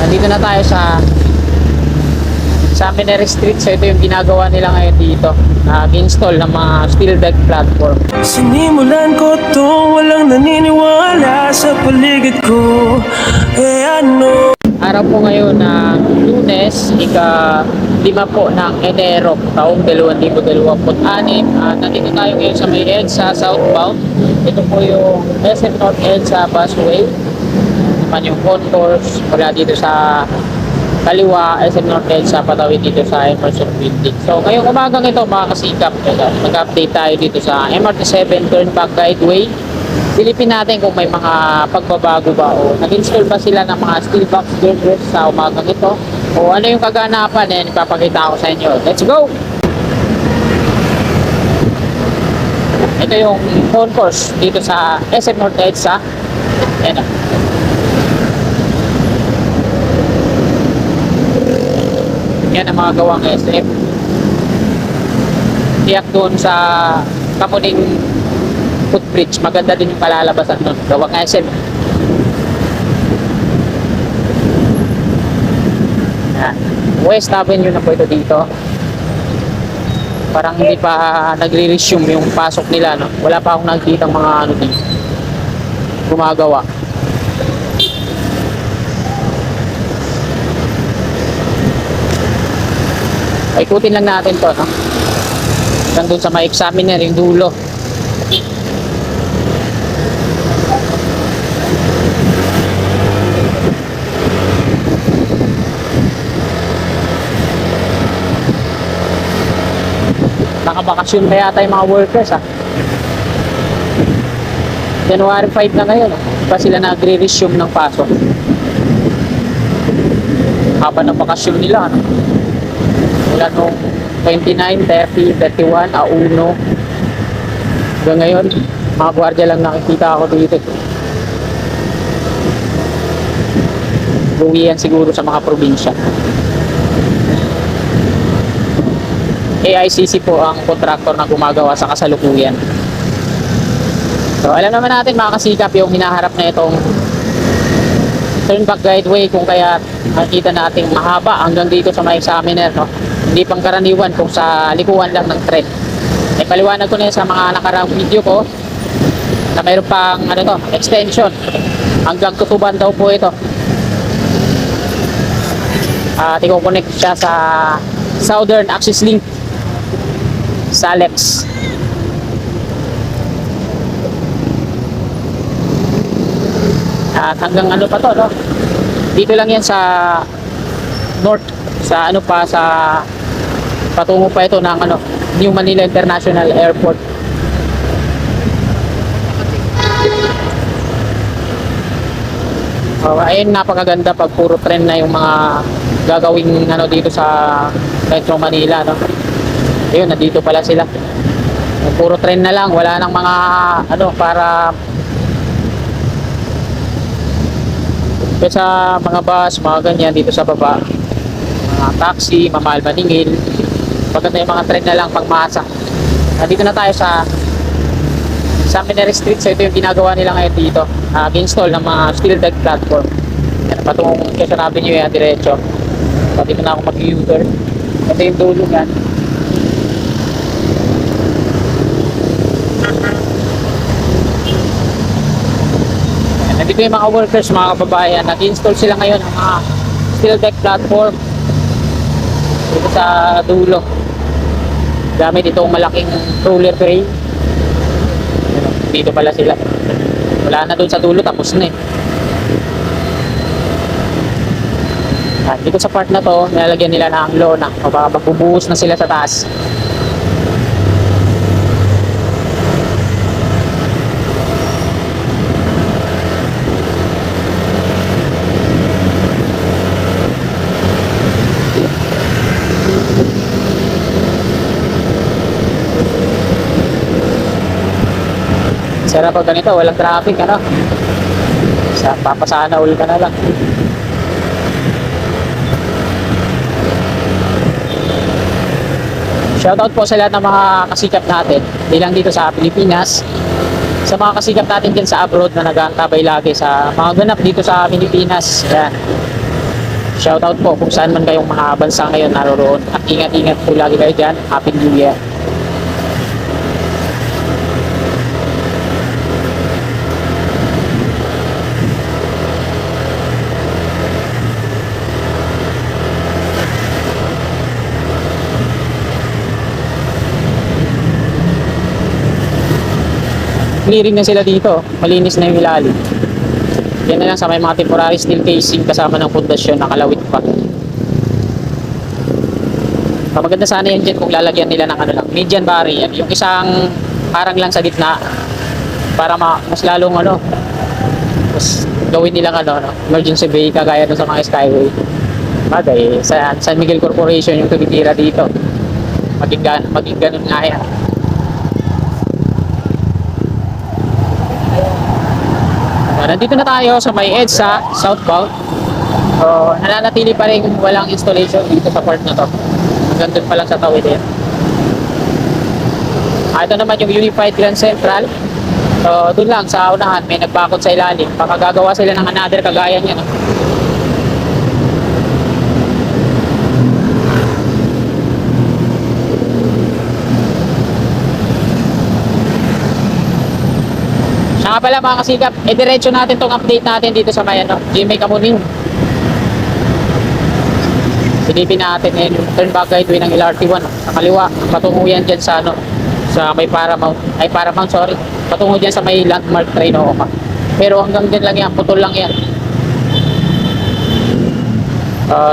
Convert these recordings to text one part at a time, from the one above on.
Nandito na tayo sa Minera Street. So ito yung ginagawa nila ngayon dito. Nag-install ng mga steel deck platform. Sinimulan ko to, walang naniniwala sa paligid ko. Ano? Araw po ngayon na Lunes, ika-5 po ng Enero, taong 2026. Nandito tayo ngayon sa may EDSA southbound. Ito po yung SM North EDSA busway. Naman yung concourse mula dito sa kaliwa, SM North EDSA patawid dito sa Emerson Building. So ngayong umagang ito mga kasikap, mag-update tayo dito sa MRT7 Turnback Guideway. Silipin natin kung may mga pagbabago ba o nag-install ba sila ng mga steel box girders sa umagang ito o ano yung kaganapan, ipapakita ko sa inyo. Let's go! Ito yung concourse dito sa SM North EDSA. Ayan o. Yan ang mga gawang SM. Tiyak doon sa Kamuning footbridge. Maganda din yung palalabasan nun. Gawang SM. Yan. West Avenue na po ito dito. Parang hindi pa nagre-resume yung pasok nila. No? Wala pa akong nakikita mga ano dito gumagawa. Ikutin lang natin to, no? Hanggang doon sa may examiner, yung dulo. Nakabakasyon pa yata yung mga workers, ha? January 5 na ngayon, pa sila nagre-resume ng pasok. Haba ng bakasyon nila, ano? Mula nung 29, 30, 31, auno. Hanggang ngayon, mga gwardiya lang nakikita ako dito. Buwian siguro sa mga probinsya. AICC po ang kontraktor na gumagawa sa kasalukuyan. So alam naman natin mga kasikap yung hinaharap na itong Turnback Guideway, kung kaya nakikita natin mahaba hanggang dito sa may examiner, no? Hindi pang karaniwan kung sa likuan lang ng tren. Paliwanag ko na sa mga nakaraang video ko na mayroon pang ano to, extension hanggang Tutuban daw po ito. At i-connect siya sa Southern Access Link sa Alex. At hanggang ano pa to, no? Dito lang yan sa north, sa ano pa, sa patungo pa ito ng ano, New Manila International Airport. Ayun, napakaganda pag puro tren na yung mga gagawing ano dito sa Metro Manila, no? Ayun, nandito pala sila. Puro tren na lang, wala nang mga ano para sa mga bus, mga ganyan dito sa baba, mga taxi, mamahal maningil. Maganda yung mga tren na lang pangmasa. Dito na tayo sa Minera Street. So ito yung ginagawa nila ngayon dito. Nag-install ng mga steel deck platform. Yan, patungong Quezon Avenue yan, diretso. So dito na ako mag-U-turn. Ito yung dulo yan. Nandito yung mga workers, mga kababayan. Nag-install sila ngayon ng mga steel deck platform dito sa dulo. Gamit itong malaking roller crane. Dito pala sila. Wala na doon sa dulo, tapos na eh. Dito sa part na to, nilalagyan nila ng lona. Magbubuhos na sila sa taas. Sarap pag ganito, walang traffic, ano? Papasana uli ka na lang. Shoutout po sa lahat ng mga kasikap natin, hindi lang dito sa Pilipinas, sa mga kasikap natin dyan sa abroad na nag-aantabay lagi sa mga ganap dito sa Pilipinas. Yan. Shoutout po kung saan man kayong mga bansa ngayon naroroon. At ingat-ingat po lagi kayo dyan. Happy New Year. Clearing na sila dito. Malinis na yung ilalim. Yan na lang sa may mga temporary steel casing kasama ng pundasyon, nakalawit pa. Maganda sana yan dyan kung lalagyan nila ng ano lang, median barrier. Yung isang harang lang sa gitna para mas lalong ano, mas gawin nilang ano, emergency bay kagaya doon sa mga skyway. Bagay, sa San Miguel Corporation yung tumitira dito. Maging ganun nga yan. Nandito na tayo sa may EDSA southbound. So, nananatili pa rin walang installation dito sa part na to. Hanggang doon pa lang sa tawid yan. Ito naman yung Unified Grand Central. So, doon lang sa unahan may nagbakod sa ilalim. Baka gagawa sila ng another kagaya niya. No? Siya nga pala mga kasikap, diretso natin tong update natin dito sa may GMA Kamuning. Silipin natin ngayon yung turn back guideway ng LRT1 sa kaliwa, patungo yan dyan sa sa may Paramount, sorry, patungo dyan sa may landmark train o pero hanggang dyan lang yan, putol lang yan.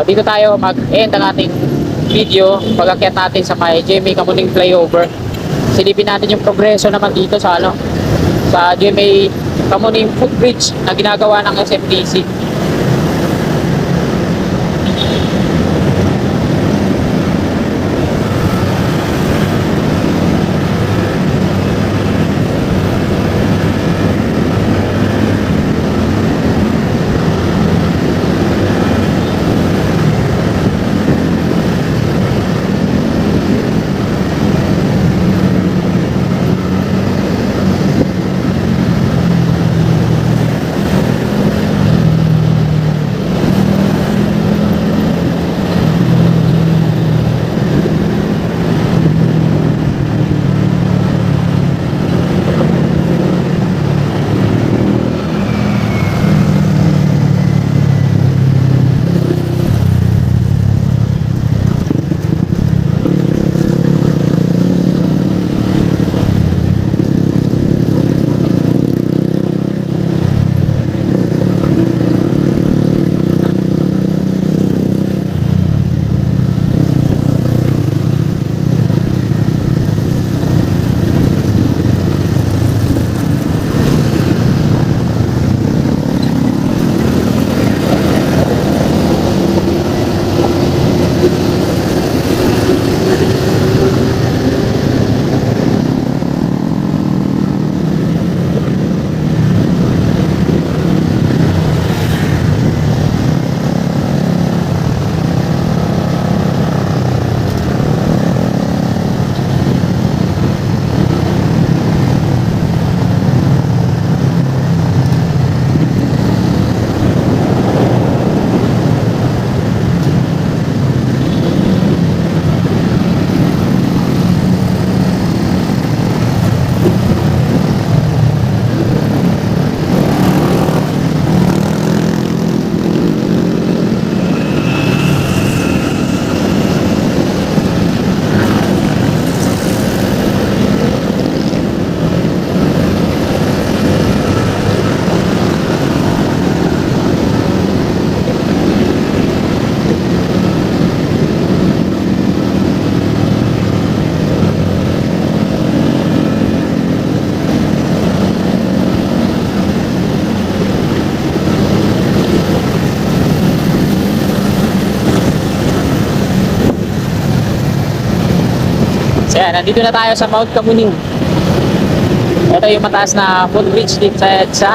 Dito tayo mag-end ang ating video pag-akyat natin sa may GMA Kamuning flyover. Silipin natin yung progreso naman dito sa sa GMA Kamuning footbridge na ginagawa ng SMDC. Ayan, nandito na tayo sa Mount Kamuning. Ito yung mataas na footbridge dito sa EDSA.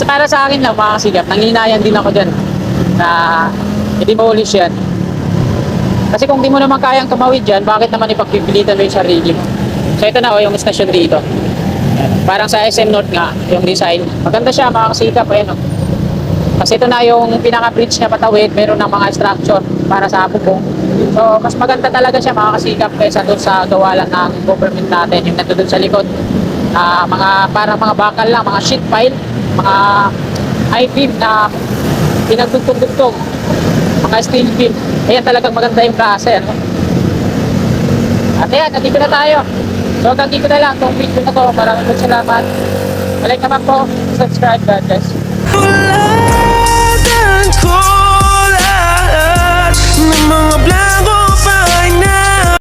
Para sa akin lang mga kasigap, nangihinayan din ako dyan na i-demolish yan. Kasi kung di mo naman kayang tumawid dyan, bakit naman ipagpipilitan mo yung sarili mo? So ito na yung station dito. Ayan. Parang sa SM North nga, yung design. Maganda siya mga kasigap. Ayan, kasi Kasi ito na yung pinaka-bridge niya patawid, meron ng mga structure para sa bubong. So, mas maganda talaga siya makakasikap kaysa doon sa gawalan ng government natin, yung nandun sa likod. Para mga bakal lang, mga sheet pile, mga I-beam na pinagtugtog-tugtog, mga steel beam. Ayan talagang maganda yung klase, ano? At ayan, nandito na tayo. So, hanggang dito na lang itong video na to. Maraming salamat. Balik naman po, subscribe, God bless. Tulatan ko lahat ng mga blanco